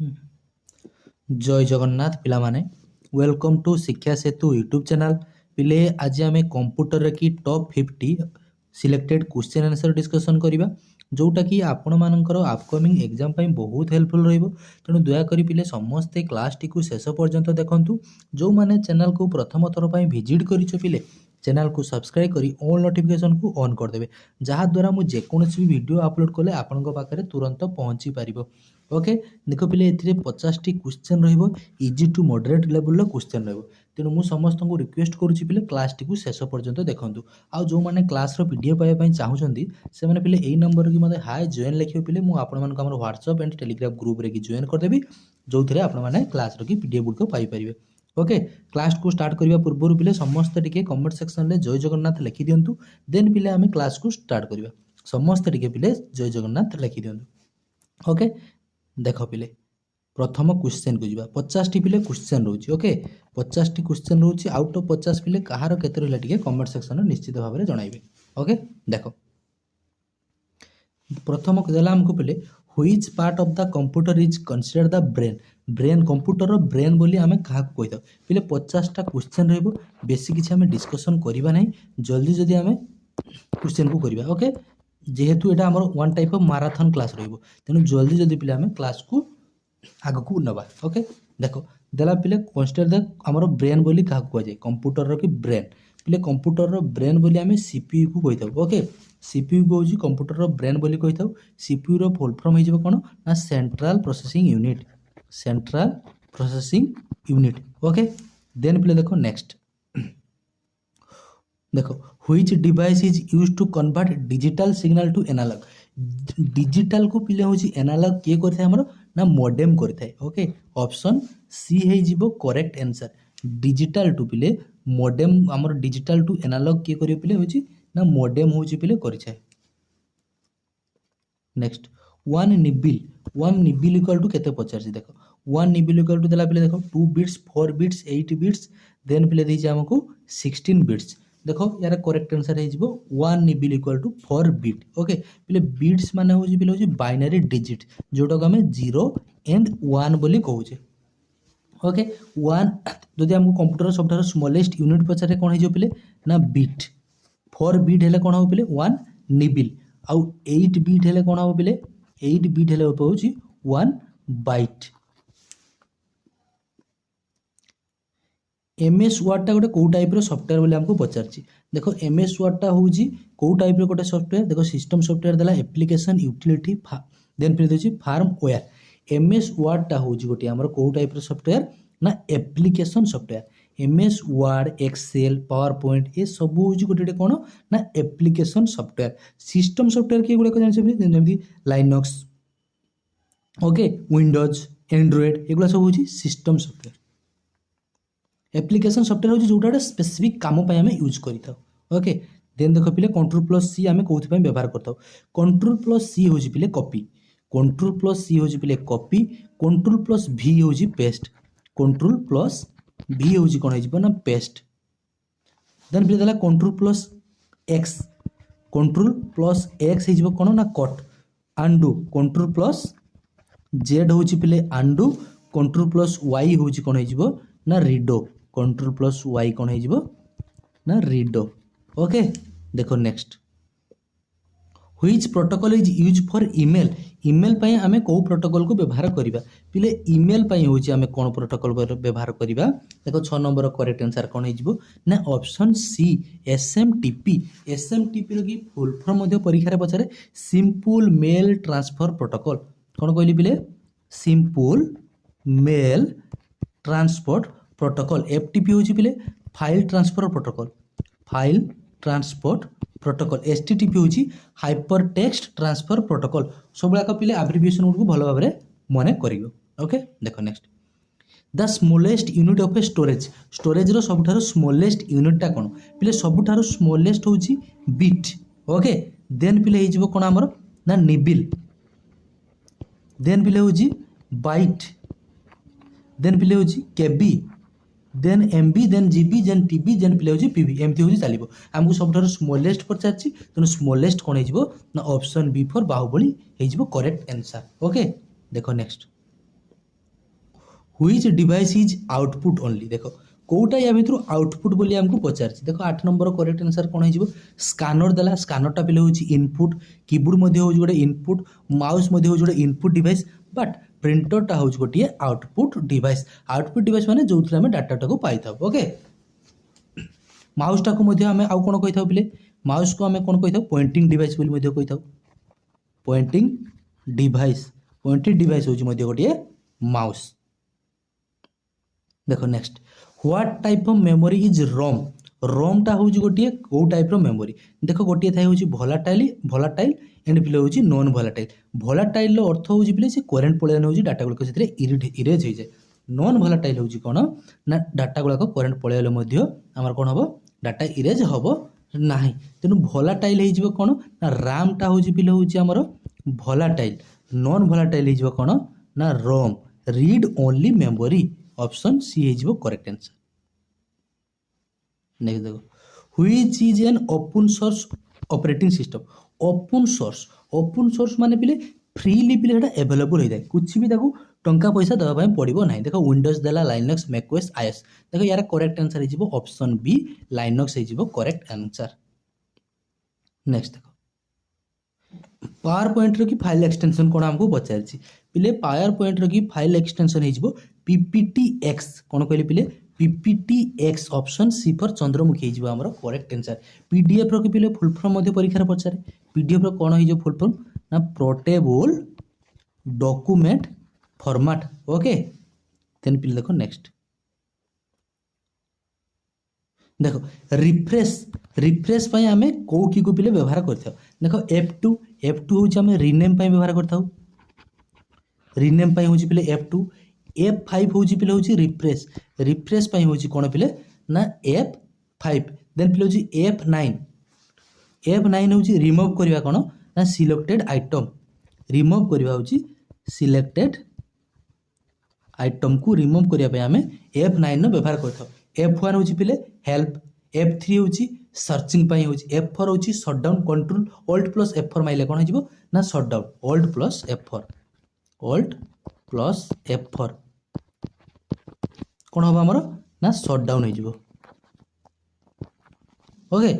जय जगन्नाथ पिला माने वेलकम टू शिक्षा सेतु यूट्यूब चैनल पिले आज आम कंप्यूटर की top 50 selected question answer discussion करवा जोटा कि आपण मानकर अपकमिंग एग्जाम बहुत हेल्पफुल रहिबो। तेणु दयाकोरी पिले समस्ते क्लास टी शेष पर्यंत देखंतु। जो माने चैनल को प्रथम थर पर विजिट करिछो पिले चैनल को सब्सक्राइब करी ऑल नोटिफिकेशन को ऑन कर देबे, जहाँ द्वारा मु जेकोसी भी वीडियो अपलोड कले आपन पाखे तुरंत पहुँची पारिबो। ओके देख पिले ए 50 टी क्वेश्चन रहिबो, easy to moderate level question रहिबो। तेणु मु समस्त को रिक्वेस्ट करुच्ची पिले क्लास टी शेष पर्यंत देखंतु। आउ जो माने क्लास रो पीडीएफ पाइबा पई चाहुचंदी से माने पिले एई नंबर की मते हाय जॉइन लिखियो पिले मु आपण मानक हमर व्हाट्सएप एंड टेलीग्राम ग्रुप रे की जॉइन कर देबी, जो थरे आपण माने क्लास रो की पीडीएफ गुड को पाई परिबे। ओके क्लास को स्टार्ट करबा पूर्व पिले समस्त टिके कमेंट सेक्शन रे जय जगन्नाथ लिखि दियंतु। देन पिले आमे क्लास को स्टार्ट करबा, समस्त टिके पिले जय जगन्नाथ लिखि दियंतु। ओके देख पिले प्रथम क्वेश्चन को जीवा 50 टी पिले क्वेश्चन रोची। ओके 50 टी क्वेश्चन रोची, आउट ऑफ 50 पिले कहार केते रहला टिके कमेंट सेक्शन रे निश्चित भाव में जणाइबे। ओके देखो प्रथम देला हमको पिले which part of the computer is consider the brain. Brain computer रो ब्रेन बोली आमे कहा को कहिता पिले 50 टा क्वेश्चन रहबो, बेसी किछि आमे डिस्कशन करिबा नै, जल्दी जल्दी आमे क्वेश्चन को करिबा। ओके जेहेतु एटा हमर one type of marathon class रहबो, तेनु जल्दी जल्दी पिले आमे क्लास को आग को नबा। ओके देखो देला पिले कंसीडर द हमर ब्रेन बोली कहा को जाय कंप्यूटर रो की ब्रेन पिले कंप्यूटर रो ब्रेन बोली आमे सीपीयू को कहिता। ओके सीपीयू को होजी कंप्यूटर रो ब्रेन बोली कहिता। सीपीयू रो फुल फॉर्म हे जबो कोन ना central processing unit, central processing unit. Okay then पिले देखो नेक्स्ट देखो which device is used to convert digital signal to analogue. Digital को पिले होजी एनालॉग के करथाय हमर ना मॉडेम करथाय। ओके ऑप्शन सी हे जिवो करेक्ट आंसर। डिजिटल टू पिले मॉडेम हमर डिजिटल टू एनालॉग के करियो पिले होजी ना मॉडेम होजी पिले करिछाय। नेक्स्ट वन निबिल इक्वल टू केते पचारसी देखो वन निबिल इक्वल टू देला पिले देखो 2 बिट्स 4 बिट्स 8 बिट्स देन पिले देछि हमको 16 बिट्स। देखो यार करेक्ट आंसर हे जिवो 1 nibble equal to 4 bit. Okay पिले बिट्स माने होजी पिले होजी बाइनरी डिजिट जोटा को हमें 0 एंड 1 बोली कहूचे। ओके 1 जदि हमको कंप्यूटर सबठार स्मॉलेस्ट यूनिट पचारे कोन हे जो पिले ना बिट। 4 बिट हेले कोन हो पिले 1 निबिल, आउ 8 बिट हेले कोन हो पिले 8 बिट हेले होची 1 बाइट। एमएस वर्ड टा गोटे को टाइप रो सॉफ्टवेयर बोले हमको पचारची। देखो एमएस वर्ड टा होची को टाइप रो गोटे सॉफ्टवेयर। देखो सिस्टम सॉफ्टवेयर देला एप्लीकेशन यूटिलिटी देन फिर देछि फार्मवेयर। एमएस वर्ड टा होची गोटे हमर को टाइप रो सॉफ्टवेयर ना application software. MS Word Excel PowerPoint ए सब होची गोटे कोन ना एप्लीकेशन सॉफ्टवेयर। सिस्टम सॉफ्टवेयर के गुडे को जानि छै Zeme Linux okay Windows Android एगुला सब होची सिस्टम सॉफ्टवेयर। एप्लीकेशन सॉफ्टवेयर होची जोटा स्पेसिफिक काम पय हमें यूज करिता। ओके देन देखो पिले कंट्रोल प्लस सी हमें कोथि पय व्यवहार करता। कंट्रोल प्लस सी होची पिले कॉपी, कंट्रोल प्लस सी होची पिले कॉपी, कंट्रोल प्लस भी होची पेस्ट, कंट्रोल प्लस भी होची कोन हेजिबो ना पेस्ट। देन पिले देला control plus X, control plus X हेजिबो कोन ना cut. Undo control plus Z होची पिले अंडू, कंट्रोल प्लस वाई होची कोन हेजिबो ना रीडो, कंट्रोल प्लस वाई कोन हेजिबो ना रीडो। ओके देखो next which protocol is use for email. Email पय हमें को प्रोटोकॉल को व्यवहार करिबा पिले ईमेल पय होची हमें कोन प्रोटोकॉल व्यवहार करिबा। देखो 6 नंबर करेक्ट आंसर कोन हेजिबो ना ऑप्शन सी एसएमटीपी। एसएमटीपी रो की फुल फॉर्म मध्ये परीक्षा रे पछारे सिंपल मेल ट्रांसफर प्रोटोकॉल कोन कहली पिले simple mail transport protocol. FTP होची पिले file transfer protocol, file transport protocol. HTTP होची हाइपर टेक्स्ट ट्रांसफर प्रोटोकॉल। सबला का पिले एब्रिविएशन को भलो भाबरे मने करियो। ओके देखो next the smallest unit of a storage. Storage रो सबठारो स्मॉलेस्ट यूनिट टा कोन पिले सबठारो स्मॉलेस्ट होची बिट। ओके देन पिले हे जिवो कोन हमर ना निबिल, देन पिले होची बाइट, देन पिले होची KB, then MB, then GB, then TB, then पिले होची पीबी। एमती होची चलिबो। हमको सबठारो स्मॉलेस्ट पचारची तनो स्मॉलेस्ट कोन हे जिवो ना ऑप्शन बी फॉर बाहुबली हे जिवो करेक्ट आंसर। ओके देखो next which device is output only देख कौटा या भितर आउटपुट बोली आमको पचार देख 8 नंबर करेक्ट आंसर कौन हो स्कानर देला स्कानरटा पे हूँ इनपुट कीबोर्ड हूँ गोटे इनपुट माउस हूँ गोटे इनपुट डिवाइस बट प्रिंटरटा हूँ गोटे आउटपुट डिवाइस माने जो आम डाटाटा को पाई था ओके माउसटा को आम आउ कौन कही था पे माउस को आम कौन कही था पॉइंटिंग डिवाइस बोली कही था पॉइंटिंग डिवाइस हूँ गोटे माउस देखो next what type of memory is ROM टा हूँ गोटे कौ टाइप मेमोरी देख गोटे थाए हूँ भोलाटाइल एंड पिले हूँ नॉन भोलाटाइल अर्थ हूँ पिले से करेन्ट पलैन हूँ डाटा गुड़ाक से इरेज हो जाए नॉन भोलाटाइल हूँ कौन ना डाटा गुड़ाक करेन्ट पलैले आमर कौन हम डाटा इरेज हम ना तेणु भोलाटाइल हो कौन ना रामटा हूँ पिले हूँ आमर भोलाटाइल नॉन भोलाटाइल हो कौन ना ROM read only memory option C हो करेक्ट आंसर नेक्स्ट देखो which is an open source operating system open source माने पिले फ्रीली पिले एटा अवेलेबल हो जाए कुछ भी ताको टंका पैसा देवा पई पड़िबो नाही देखो विंडोज देला लाइनक्स मैकओएस आईओएस देखो यार करेक्ट आंसर हो ऑप्शन बी लाइनक्स हो करेक्ट आंसर नेक्स्ट देखो पावर पॉइंट रो की फाइल एक्सटेंशन कोन हमको पचारछि पिले पावर पॉइंट रो की फाइल एक्सटेंशन हो PPTX कौन कहले पिले PPTX ऑप्शन सी फॉर चंद्रमुखी हो हमर करेक्ट आंसर PDF रो कि पिले फुल फॉर्म मध्ये परीक्षा पचारे PDF रो कौन हो फुल फॉर्म ना portable document format okay then पिले देखो नेक्स्ट देखो रिफ्रेश पई आमे को की को पिले व्यवहार करथौ देखो F2 होची आमे रीनेम पई व्यवहार करथौ रीनेम पई होची पिले F2 F5 होची पिले होची रिफ्रेश पई होची कोन पिले ना F5 देन पिले होची F9 होची रिमूव करबा कोन ना सिलेक्टेड आइटम रिमूव करबा होची सिलेक्टेड आइटम को रिमूव करबा पई आमे F9 नो व्यवहार करथौ F1 होची पिले हेल्प F3 होची सर्चिंग पई होची F4 होची shutdown control alt plus F4 माइले कोन होजिबो ना शटडाउन ऑल्ट प्लस F4 कौन हम आमर ना शटडाउन हो ओके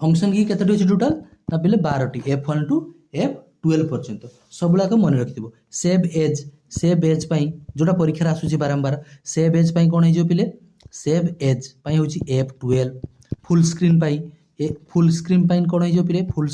फंक्शन की केतोटी अछि टोटल ना पिले 12टी F1 टू F12 पर्यंत सब गुड़ाक मन रखिथबो सेव एज पई जोटा परीक्षा आसुची बारंबार सेव एज पई कोन हो पिले सेव एज पई होची F12 फुल स्क्रीन पई कोन हो पिले फुल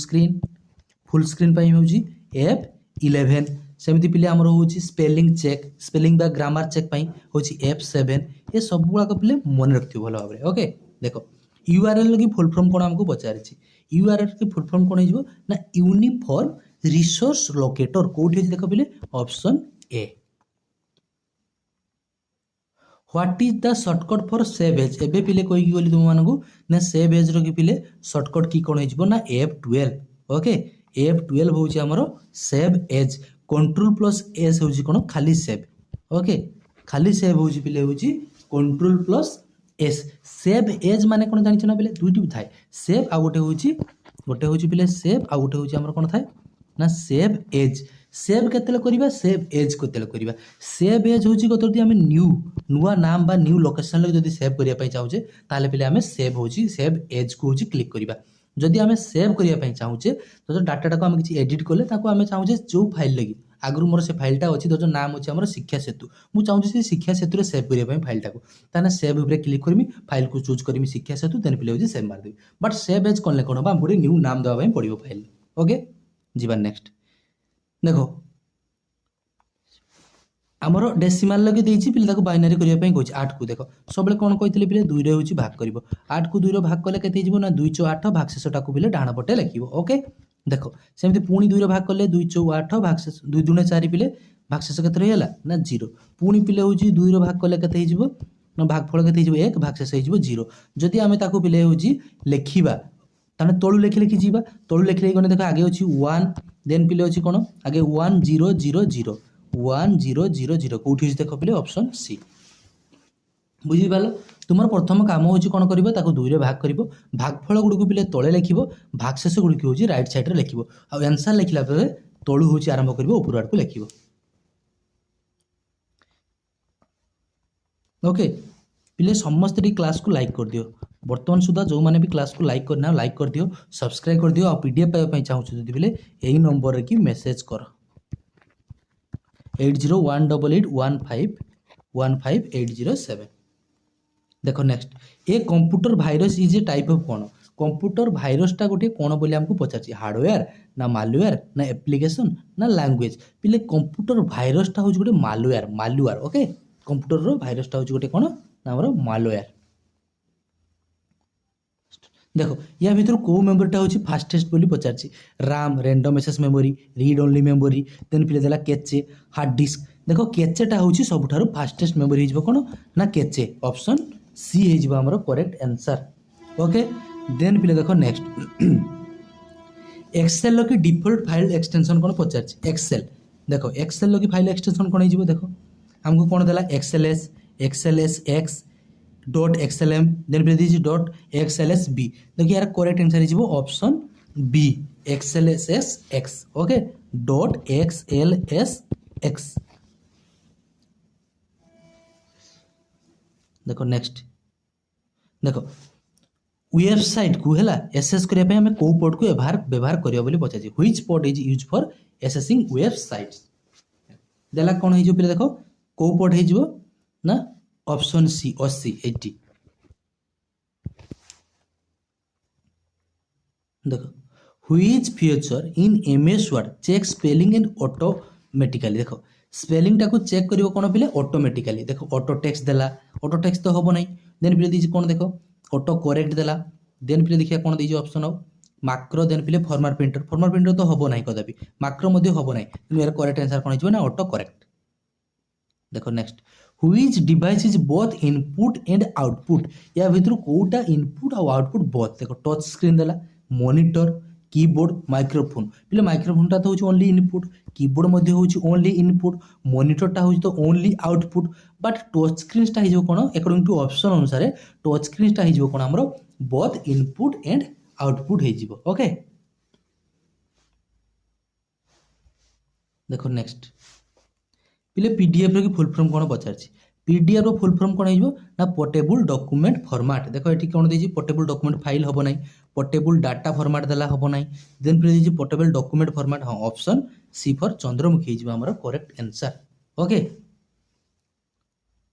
स्क्रीन पई होची F11 सेमती पिले आमर होची स्पेलिंग बा ग्रामर चेक पई होची F7 ये सब गुड़ाक पिले मन रखिथबो भलो भाबरे ओके देखो यूआरएल की फुल फॉर्म कोन हमको पचारिछि यूआरएल की फुल फॉर्म कोन हो ना यूनिफॉर्म रिसोर्स लोकेटर कोठी अछि देखो पिले option A what is the shortcut for save as एबे पिले कोई बोली तुम मानकू ना सेव एज रो की पिले शॉर्टकट की कोन हो ना F12 ओके F12 होची हमरो save as control plus S होची कोन खाली सेव ओके खाली सेव होची पिले होची control plus S save as माने कोन जानि छना पिले दुइटी थाए सेव आ गोटे होची पिले सेव आ गोटे होची हमर कोन थाए ना सेव एज सेव केतेले करिबा सेव एज केतेले करिबा सेव एज होची कतोटी हमें नुवा नाम बा न्यू लोकेशन लगे जदी सेव करिया पई चाहूचे ताले पिले हमें सेव होची सेव एज को होची क्लिक करिबा जदि आम सेव करने चाहूचे तो डाटा को आम किसी एडिट कले आम चाहूचे जो फाइल लगी आगु मोर से फाइलटा अच्छी तो नाम अच्छे आम शिक्षा सेतु मुझे चाहूँ शिक्षा सेतु सेव करने फाइलटा को ताने सेव उपर क्लिक करमी फाइल को चूज करमी शिक्षा सेतु देन पे हो सेव मारदेवी बट सेव एज कले कौन हम आम गोटे न्यू नाम देवाई पड़ो फाइल ओके जीवा नेक्स्ट देखो आमर डेसिमाल लगे देछि पिले बाइनारी करबा पई कहछि 8 को देखो सबले कोन कहितले पिले 2 रे होछि भाग करबो 8 को 2 रे भाग कले केते हिजबो ना 2 * 8 भाग शेषटा को पिले डाण पटे लिखिबो ओके देखो सेमति पुणी 2 रे भाग कले 2 * 8 भाग शेष 2 * 4 पिले भाग शेष केते रहला ना 0 पुणी पिले होछि 2 रे भाग कले केते हिजबो ना भागफल केते हिजबो 1 भाग शेष हिजबो 0 जदि आमे ताको पिले होछि लेखिबा ताने तळु लेखि जीवा तळु लेखि गने देखो आगे होछि 1 देन पिले होछि कोन आगे 1 0 0 0 1 0 0 0 कोठी देख पे ऑप्शन सी बुझी पाल तुम प्रथम काम हो कौन कर 2 रे भाग कर भागफल गुड़ पे तले लिख भागशेष गुड़िक हूँ रईट साइड लिख आंसर लिखला तलू हूँ आरंभ कर ऊपर आड़ को लिख ओके पिले समस्त क्लास को लाइक कर दियो बर्तमान सुधा जो मैंने भी क्लास को लाइक करना लाइक कर दियो सब्सक्राइब कर दियो और पीडीएफ पाइबा चाहूँ जदि बिले यही नंबर की मेसेज कर 801881515807 देखो next a computer virus is a type of कौन कंप्यूटर भाइरसटा गोटे कौन बोली हमको पचार हार्डवेयर ना मालवेयर ना एप्लिकेशन ना लैंग्वेज पिले कंप्यूटर भाइरसटा हूँ गोटे मालवेयर ओके कंप्यूटर भाइरसटा हूँ गोटे कौन ना हमर मालवेयर देखो या भीतर को मेमोरीटा हूँ फास्टेस्ट बोली पचार RAM random access memory read only memory then फिर देला केचे हार्ड डिस्क देखो केचेटा हूँ सबुठारु फास्टेस्ट मेमोरी हो कौन ना केचे ऑप्शन सी हो हमर करेक्ट आंसर ओके देन पिले देखो नेक्स्ट एक्सेल की डिफॉल्ट फाइल एक्सटेंशन कौन पचार एक्सेल देखो एक्सेल की फाइल एक्सटेंशन कौन हो देखो हमको कौन देला XLS X dot XLM then फिर दीजिए डॉट एक्सएलएस बी देखिए यार करेक्ट आंसर हो option B XLS X okay dot XLS X देखो नेक्स्ट देखो वेबसाइट को है एसेस करने आम कौ पोर्ट को व्यवहार करवा पचार which port is use for accessing websites देला कौन हो पे देखो कौ पोर्ट हो ना ऑप्शन सी 80 देखो which feature in MS Word check spelling and automatically देखो स्पेलिंग टाको चेक करियो कोन पिले ऑटोमेटिकली देखो ऑटो टेक्स्ट देला ऑटो टेक्स्ट तो होबो नहीं देन पिले दीजिए कौन देखो ऑटो करेक्ट देला देन पिले देखिया कौन दीजिए ऑप्शन हो माक्रो देन पिले फॉर्मर प्रिंटर तो होबो नहीं कदापि माक्रो मध्ये होबो नहीं तेनु यार करेक्ट आंसर कौन हिजबो ना ऑटो करेक्ट देखो next which device is both input and output या भीतर कोटा इनपुट और आउटपुट बोथ देखो टच स्क्रीन देला मॉनिटर कीबोर्ड माइक्रोफोन पिले माइक्रोफोनटा तो होची ओनली इनपुट कीबोर्ड मध्ये होची ओनली इनपुट मॉनिटरटा होची तो ओनली आउटपुट बट टच स्क्रीनटा हिजो कोन अकॉर्डिंग टू ऑप्शन अनुसार टच स्क्रीनटा हिजो कोन हमरो बोथ इनपुट एंड आउटपुट हिजो ओके देखो नेक्स्ट पिले पीडीएफ की फुल फॉर्म कौन पचार पीडीएफ फुल फॉर्म कौन हो ना पोर्टेबल डॉक्यूमेंट फॉर्मेट देखो ये कौन दे पोर्टेबल डॉक्यूमेंट फाइल हम ना पोर्टेबल डाटा फॉर्मेट देला हम ना देन फिर दीजिए पोर्टेबल डॉक्यूमेंट फॉर्मेट हाँ ऑप्शन सी फॉर चंद्रमुखी हमर करेक्ट आंसर ओके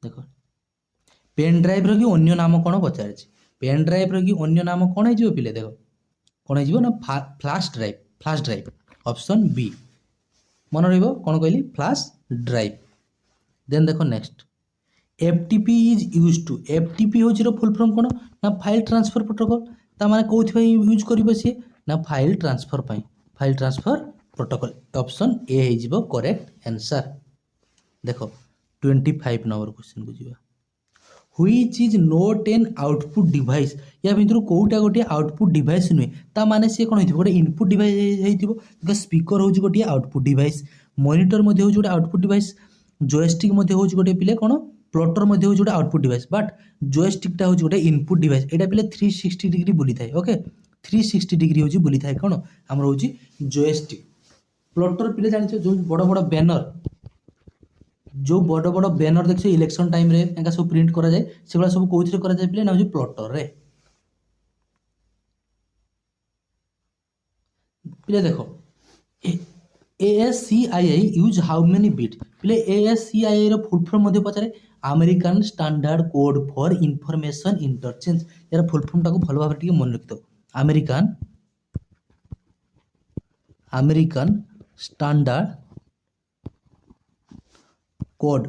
देखो पेन ड्राइव रो की अन्य नाम कौन पचार पेन ड्राइव रो की अन्य नाम कौन हो पिले देखो कौन हो ना फ्लैश ड्राइव ऑप्शन बी मन रहिबो कौन कहली फ्लैश ड्राइव देन देखो next FTP is use to FTP हो फुल फॉर्म कौन ना फाइल ट्रांसफर प्रोटोकॉल ता माने कोथि यूज करिबो सी ना file transfer protocol option A हिजबो करेक्ट आंसर देखो 25 नंबर क्वेश्चन को जीवा which is not an output device या भितर कोटा गोटे आउटपुट डिवाइस नुहे ता माने सी कोन होइथिबो गोटे इनपुट डिवाइस हेइथिबो देखो स्पीकर होउची गोटे आउटपुट डिवाइस मॉनिटर मध्ये होउची गोटे आउटपुट डिवाइस जॉयस्टिक मध्ये होउची गोटे पिले कोन प्लॉटर मध्ये होउची गोटे आउटपुट डिवाइस बट जॉयस्टिक टा होउची गोटे इनपुट डिवाइस एटा पिले 360 डिग्री बुली थाए ओके 360 डिग्री होउची बुली थाए कोन हमर होउची जॉयस्टिक प्लॉटर पिले जानि जो बड़ बड़ बैनर जो बड़ बड़ बैनर देखो इलेक्शन टाइम रे एका सब प्रिंट करा जाए सेगुला सब कोथिरे करा जाए पिले ना होउची प्लॉटर रे पिले देखो ASCII use how many bit पिले ASCII रो फुल फॉर्म मध्ये पचारे American standard code for information interchange यार फुल फॉर्म टाको भलो भाबे टिके मन रखितो American standard code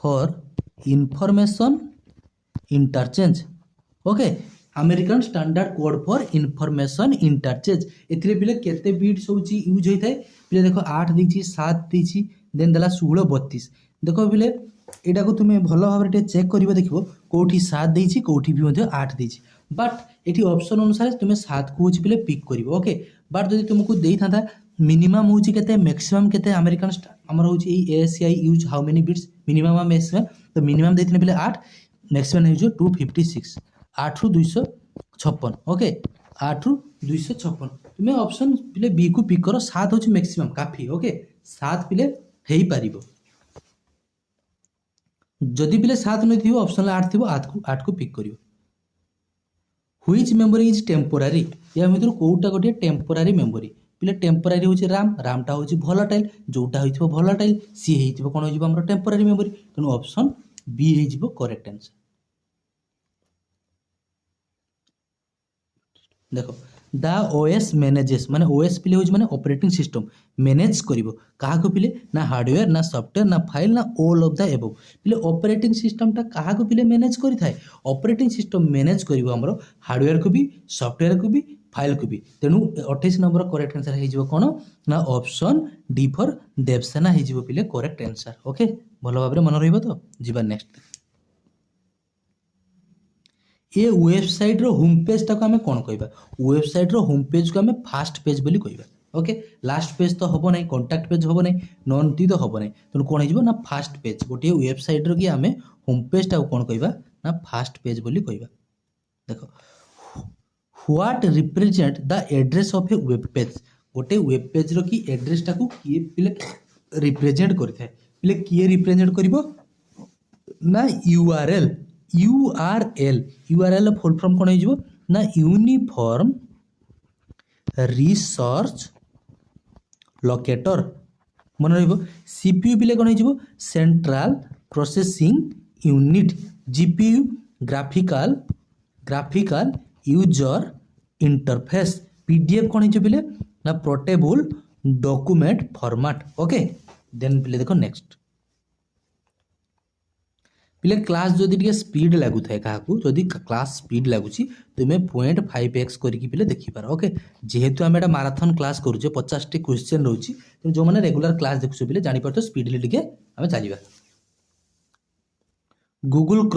for information interchange okay American standard code for information interchange एथिरे पिले केते बिट्स होची यूज होई थाए पिले देखो 8 दीची 7 दीची देन देला 16 32 देखो पिले एटा को तुमे भलो भाबे चेक करिवो देखिवो कोठी 7 दीची कोठी भी मध्ये 8 दीची बट एठी ऑप्शन अनुसार तुमे 7 को होची पिले पिक करिवो ओके बट जदि तुमको देई थांता मिनिमम होची केते मैक्सिमम केते अमेरिकन हमर होची ए ASCII use how many bits minimum और मैक्सिमम तो मिनिमम देथिने पिले 8 मैक्सिमम होची 256 8 रु 256 ओके 8 रु 256 तुम्हें ऑप्शन पिले बी को पिक करो 7 होची मैक्सिमम काफी ओके 7 पिले हेई पारिबो जदि पिले 7 नहीं थी ऑप्शन 8 थी 8 को पिक करियो व्हिच मेमोरी इज टेम्पोरारी या भितर कोटा गोटे टेम्पोरारी मेमोरी पिले टेम्पोरारी होची राम रामटा होची भोलाटाइल जोटा होइथिबो भोलाटाइल सी हेइथिबो कोन होइबो हमर टेम्पोरारी मेमोरी तेनु ऑप्शन बी हेइजिबो करेक्ट आंसर देखो द ओएस मैनेजेस माने ओएस पिले होची माने ऑपरेटिंग सिस्टम मैनेज करिवो काहा को पिले ना हार्डवेयर ना सॉफ्टवेयर ना फाइल ना ऑल ऑफ द एबव पिले ऑपरेटिंग सिस्टम टा काहा को पिले मैनेज करि थाए ऑपरेटिंग सिस्टम मैनेज करिवो हमरो हार्डवेयर को भी सॉफ्टवेयर को भी फाइल को भी तेनु 28 नंबर करेक्ट आंसर हे जिवो कोन ना ऑप्शन डी फॉर देवसेना हे जिवो पिले करेक्ट आंसर ओके भलो भाबरे मन रहिबो तो जीवा नेक्स्ट ये वेबसाइट रो होम पेज टाको आमे कोन कहबा वेबसाइट रो होम पेज को आमे फर्स्ट पेज बोली कहबा ओके लास्ट पेज तो हबो नै कांटेक्ट पेज हबो नै नॉन टी तो हबो नै तनु कोन हिजबो ना फर्स्ट पेज गोटे वेबसाइट रो कि आमे होम पेज टाको कोन कहबा ना फर्स्ट पेज बोली कहबा देखो what represent the address of A web page गोटे वेब पेज रो कि एड्रेस टाको किए पिले रिप्रेजेंट करिथाय पिले किए रिप्रेजेंट करिवो ना यूआरएल यूआरएल फुल फॉर्म कौन हो ना यूनिफॉर्म रिसर्च लोकेटर मन सीपीयू पिले कौन हो central processing unit GPU graphical user interface PDF कौन हो पिले ना portable document format okay then पिले देखो नेक्स्ट पिले क्लास जदि टिके स्पीड लागू थाए काहाकू जदि क्लास स्पीड लागुची तुमे 0.5x करिकी पिले देखि पार ओके जेहेतु आमे एटा मैराथन क्लास करूचे 50 टी क्वेश्चन रहउची तो जो माने रेगुलर क्लास देखुछो पिले जानि परतो स्पीडली टिके आमे चलीबा गूगल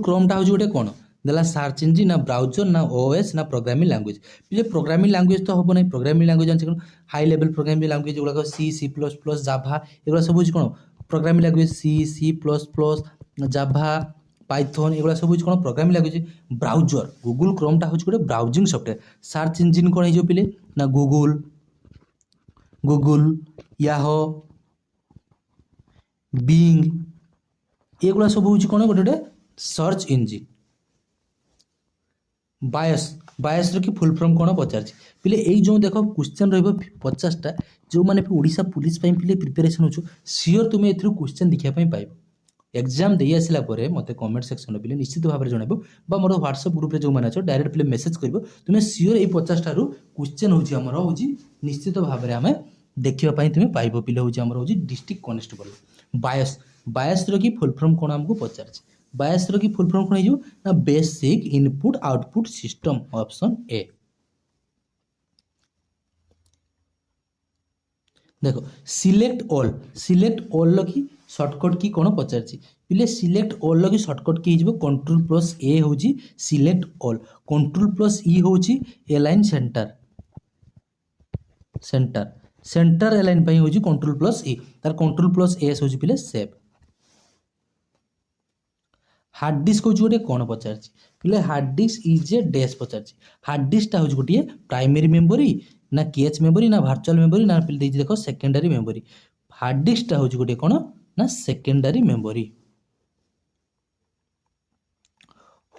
क्रोम टा होजी गोटे कोन देला सर्च इंजिन ना ब्राउजर ना ओएस ना प्रोग्रामिंग लैंग्वेज पिले प्रोग्रामिंग लैंग्वेज तो हबो नै प्रोग्रामिंग लैंग्वेज जानछ कोन हाई लेवल प्रोग्रामिंग लैंग्वेज गुला C C plus plus Java एगुला सब होजी कोन programming language C C plus plus Java Python एगुला सब होची कोन programming language browser Google Chrome टा होची गोटे ब्राउजिंग सॉफ्टवेयर सर्च इंजिन कोन हिजो पिले ना गूगल याहो बिंग एगुला सब होची कोन गोटे सर्च इंजिन बायस रो कि फुल फॉर्म कोन पचारछि पिले एई जो देखो क्वेश्चन रहबो 50 टा जो माने ओडिसा पुलिस पई पिले प्रिपरेशन होछु सियोर तुमे एथरु क्वेश्चन देखिया पई पाइबो एग्जाम दे आसिला परे मते कमेंट सेक्शन रे पिले निश्चित भाव रे जणाबो बा मोर व्हाट्सएप ग्रुप रे जो माने छ डायरेक्ट पिले मेसेज करबो तुमे सियोर एई 50 टा रु क्वेश्चन होछि हमर होछि निश्चित भाव रे हमें देखिया पई तुमे पाइबो पिले होछि हमर होछि डिस्ट्रिक्ट कांस्टेबल बायस रो कि फुल फॉर्म कोन हमको पचारछि बायस रो कि फुल फॉर्म कोन हिजो ना basic input output system option A देखो सिलेक्ट ऑल लो की शॉर्टकट की कोन पचारछि पिले सिलेक्ट ऑल लो की शॉर्टकट की हिजबो कंट्रोल प्लस ए होची सिलेक्ट ऑल कंट्रोल प्लस ई होची अलाइन सेंटर अलाइन पई होची कंट्रोल प्लस ई तार कंट्रोल प्लस एस होची पिले सेव हार्ड डिस्क होची गोटे कोन पचारछि पिले hard disk is a dash पचारछि हार्ड डिस्क ता होची गोटे प्राइमरी मेमोरी ना कैच मेमोरी ना वर्चुअल मेमोरी ना पिले देछि देखो सेकेंडरी मेमोरी हार्ड डिस्क ता होची गोटे कोन ना secondary memory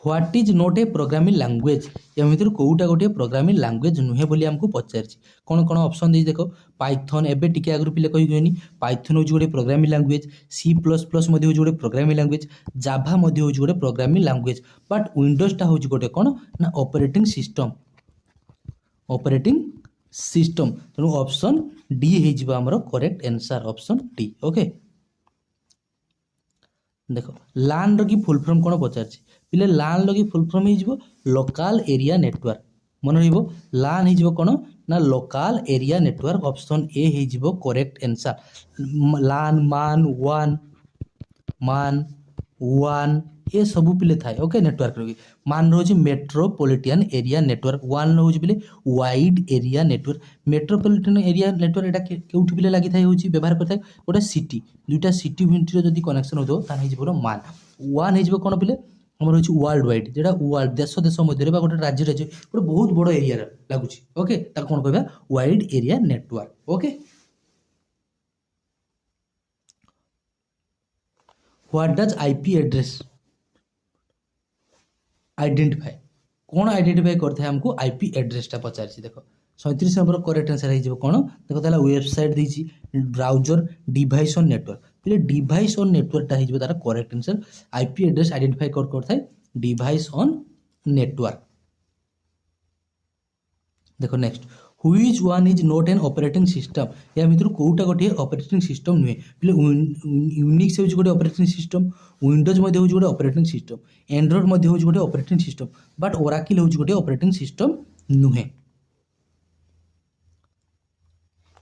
what is not a programming language या भितर कोउटा गोटे प्रोग्रामिंग लैंग्वेज नुहे बोली हमको पचारछि कोन कोन ऑप्शन दे देखो पाइथन एबे टिके आगु पिले कहि गयनी पाइथन होची गोटे programming language C plus plus मध्ये होची गोटे प्रोग्रामिंग लैंग्वेज जावा मध्ये होची गोटे प्रोग्रामिंग लैंग्वेज बट विंडोज ता होची गोटे कोन ना ऑपरेटिंग सिस्टम तेणु ऑप्शन डी हे जिबा हमरो correct answer option D okay देखो लान रो की फुल फॉर्म कोन पचारछि पिले लान रो की फुल फॉर्म हे जिवो लोकल एरिया नेटवर्क मन रहिबो लान हे जिवो कोन ना local area network option A हे जिवो करेक्ट आंसर लान मान ये सबु पिले थाए ओके नेटवर्क रो मान रोजी मेट्रोपॉलिटन एरिया नेटवर्क वन रोजी पिले wide area network metropolitan area network एटा केउठी पिले लागि थाए होची व्यवहार करथाय ओटा सिटी दुटा सिटी भिंटर जदी कनेक्शन होतो ता हे जिवो मान वन हे जिवो कोन पिले हमर होची वर्ल्ड वाइड जेटा वर्ल्ड देश मध्य रे बा गोटे राज्य गोटे बहुत बड़ एरिया लागुची ओके ता कोन कहबा wide area network okay what does IP address identify कौन आइडेंटिफाए करता है हमको आईपी एड्रेसटा पचार देख 37 नंबर करेक्ट आंसर हो कौन देख ताला वेबसाइट देछि ब्राउजर डिवाइस ऑन नेटवर्क पहले डिवाइस ऑन नेटवर्कटा हो तार correct answer IP address identify करता है डिवाइस ऑन नेटवर्क। देखो next which one is not an operating system या भितर कोटा गोटे ऑपरेटिंग सिस्टम नुहे पहले यूनिक्स होउछ गोटे ऑपरेटिंग सिस्टम विंडोज मध्ये होउछ गोटे ऑपरेटिंग सिस्टम एंड्रॉइड मध्ये होउछ गोटे ऑपरेटिंग सिस्टम बट ओराकिल होउछ गोटे ऑपरेटिंग सिस्टम नुहे।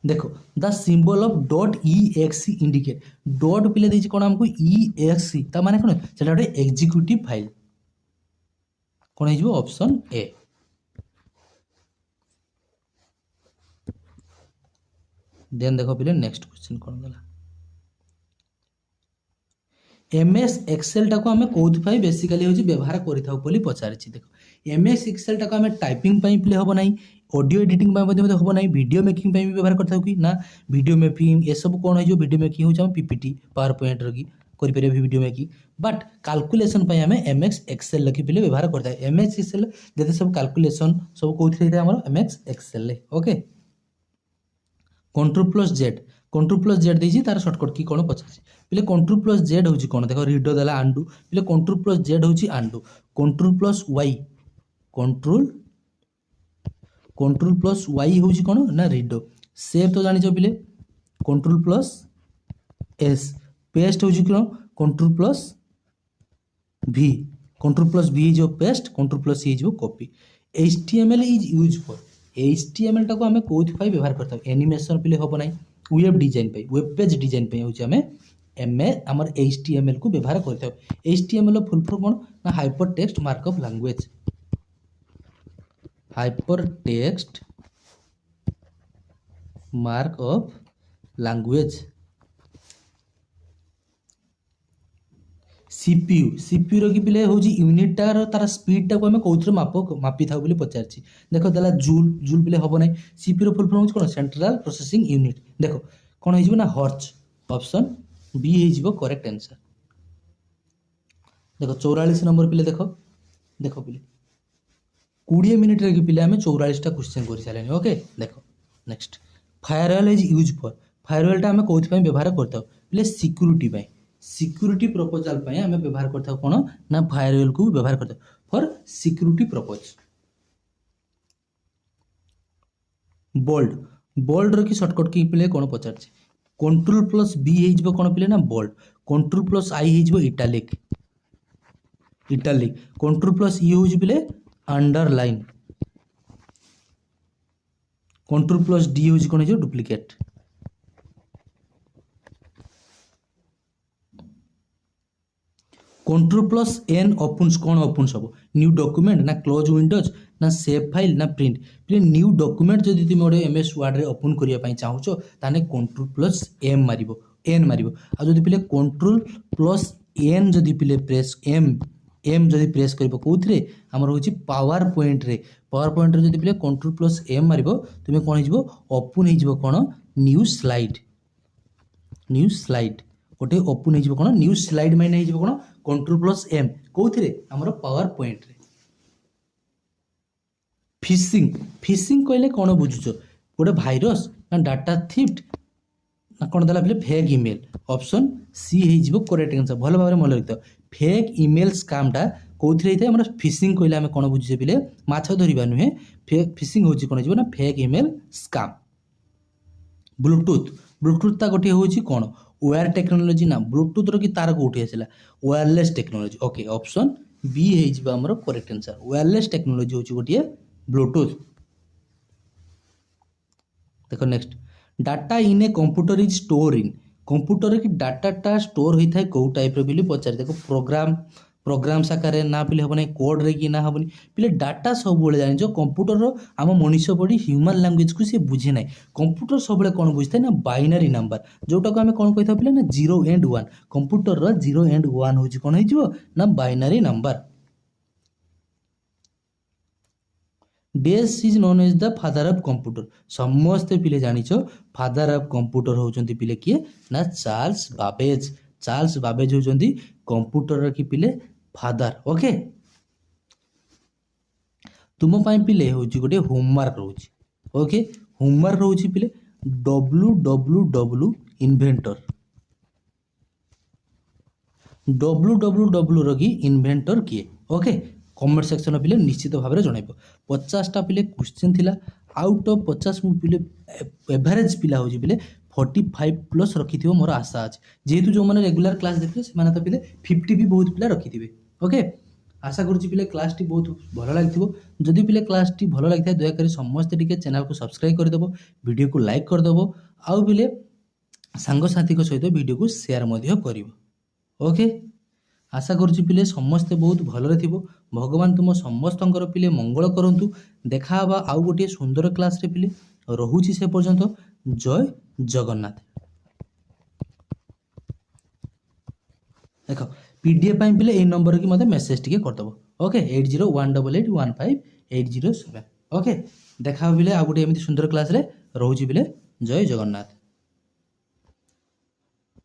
देखो the symbol of dot EXE indicate dot पिले देछि कोन हमको EXE ता माने कोन सेटा गोटे एग्जीक्यूटिव फाइल कोन हिजबो ऑप्शन ए। देन देखो पिले नेक्स्ट क्वेश्चन कौन गला MS एक्सेल टाको आमे कोथि पाई बेसिकली होची व्यवहार करिथाउ बोली पचारिछि। देखो MS एक्सेल टाको आमे टाइपिंग पाई पिले होबो नाही ऑडियो एडिटिंग पाई मध्ये होबो नाही वीडियो मेकिंग पाई भी व्यवहार करथाउ कि ना वीडियो मेकिंग ए सब कोन होइजो वीडियो मेकिंग होचा PPT पावर पॉइंट रगी करि परिबे वीडियो मेकिंग बट कैलकुलेशन पाई आमे MS एक्सेल लखि पिले व्यवहार करथाय MS एक्सेल जते सब कैलकुलेशन सब कोथि रहिता हमर MS एक्सेल ले ओके। कंट्रोल+Z देछि तार शॉर्टकट की कोन पचाछि पहले कंट्रोल+Z होछि कोन देखो रीडो देला आंडू पहले कंट्रोल+Z होछि आंडू कंट्रोल+Y कंट्रोल+Y होछि कोन ना रीडो सेव तो जानि छ पहले कंट्रोल+S पेस्ट होछि कोन कंट्रोल+V जो पेस्ट कंट्रोल+C जो copy. HTML is use for HTML टाको आमे कोथि पाई व्यवहार करता एनिमेशन पिले होबो नाही वेब डिजाइन पे वेब पेज डिजाइन पे होछि आमे हमर HTML को व्यवहार करता HTML फुल फॉर्म कोन ना hyper text markup language hyper text markup language. CPU रो कि पिले होजी यूनिट टार तार स्पीड टाको हमें कोथरे मापी थाउ बोली पचारछि। देखो दला जूल पिले होबो नै CPU रो फुल फॉर्म होछि कोन सेंट्रल प्रोसेसिंग यूनिट देखो कोन होइजबो ना हर्ट्ज ऑप्शन बी होइजबो करेक्ट आंसर। देखो 44 नंबर पिले देखो पिले 20 मिनिट रे कि पिले हमें 44 टा क्वेश्चन करि सालेनी ओके। देखो next firewall is use for firewall टा हमें कोथि पय व्यवहार करताउ पिले सिक्योरिटी पय सिक्योरिटी प्रपोजल पे हमें व्यवहार करता कौन ना फायरवॉल को व्यवहार करता फॉर सिक्योरिटी प्रपोज। बोल्ड रो की शॉर्टकट की पिले कौन पचार कंट्रोल+B हेजबो कौन पिले ना बोल्ड कंट्रोल+I हेजबो इटालिक कंट्रोल+E होज पिले अंडरलाइन कंट्रोल+D होज कौन हेजो डुप्लीकेट। कंट्रोल+N ओपन्स कौन ओपन्स हम न्यू डॉक्यूमेंट ना क्लोज विंडोज ना सेव फाइल ना प्रिंट प्ले न्यू डॉक्यूमेंट जदि तुम गोटे MS वर्ड रे ओपन करिया पई चाहूचो ताने कंट्रोल+M मारिबो N मारिबो आ जदि पिले कंट्रोल+N जदि पिले प्रेस M जदि प्रेस करबो कोथरे हमर होची पावर पॉइंट रे जदि पिले कंट्रोल+M मारिबो तुमे कोन हिजबो ओपन हिजबो कोन न्यू स्लाइड गोटे ओपन हिजबो कोन न्यू स्लाइड माने हिजबो कोन कंट्रोल+M कोथरे हमर पावर पॉइंट रे। फिशिंग कहले कौन बुझुछ गोटे भाइरस ना डाटा थीफ्ट ना कौन देला फिर फेक इमेल ऑप्शन सी हो करेक्ट आंसर भल भाव मन रखिथ फेक इमेल स्कामटा कौन होता है फिशिंग कहले आम कौन बुझे पिले माछ धरवा नुहे फिशिंग होची कौन हो फेक इमेल स्काम। ब्लूटूथ ता गोटे हूँ कौन वायर टेक्नोलोजी ना ब्लूटूथ रो कि तार कौटी आसला wireless technology okay option B हो आमर करेक्ट आंसर वायरलेस टेक्नोलोजी हूँ गोटे ब्लूटूथ। देखो next data in a computer is store in computer की डाटा स्टोर होता है कौ टाइप रे पचार देखो प्रोग्राम साकार ना पिले हम कोड रे कि ना हेनी पिले डाटा सब जान कंप्यूटर आम मनीष पढ़ी ह्यूमन लैंग्वेज को सी बुझे ना कंप्यूटर सब कौन बुझे ना बाइनरी नंबर जोटा को आम कौन कही था ना 0 and 1 कंप्यूटर 0 and 1 हूँ कौन हो binary number. This is known as the father of computer समस्ते पिले जानिछ फादर ऑफ कंप्यूटर होचंती पिले किए ना चार्ल्स बाबेज चार्ल्स बाबेज होउछन्ती कंप्यूटर की पिले फादर। ओके तुम पाई पिले होउछि गोटे होमवर्क रोची। ओके होमवर्क रोची पिले www इन्वेंटर www रो की इन्वेंटर किए। ओके कमेंट सेक्शन पिले निश्चित भाव में जनइब। 50टा पिले क्वेश्चन थिला आउट ऑफ 50 पिले एवरेज पिला होची पिले 45 प्लस रखिथिबो मोर आशा अछि। जेहेतु जो माने रेगुलर क्लास देखियो से माने तो पिले 50 भी बहुत पिला रखिथिबे। ओके आशा करूची पिले क्लास टी बहुत भलो लागिथिबो। जदि पिले क्लास टी भलो लागिथाय दया करी समस्त टिके चैनल को सब्सक्राइब कर देबो, वीडियो को लाइक कर देबो आउ पिले सांग साथी को सहित वीडियो को शेयर मध्य करिवो। ओके आशा करूची पिले समस्ते बहुत भलरे थिबो। भगवान तुम समस्तंकर पिले मंगल करंतु। देखा हबा आउ गोटे सुंदर क्लास रे पिले रहुची से पर्यंत। जय जगन्नाथ। देखो पीडीएफ पाई पिले ए नंबर की मते मेसेज टिके कर दबो। ओके 8018815807। ओके देखा पिले आ गोटे एमिति सुंदर क्लास रे रहुची पिले। जय जगन्नाथ।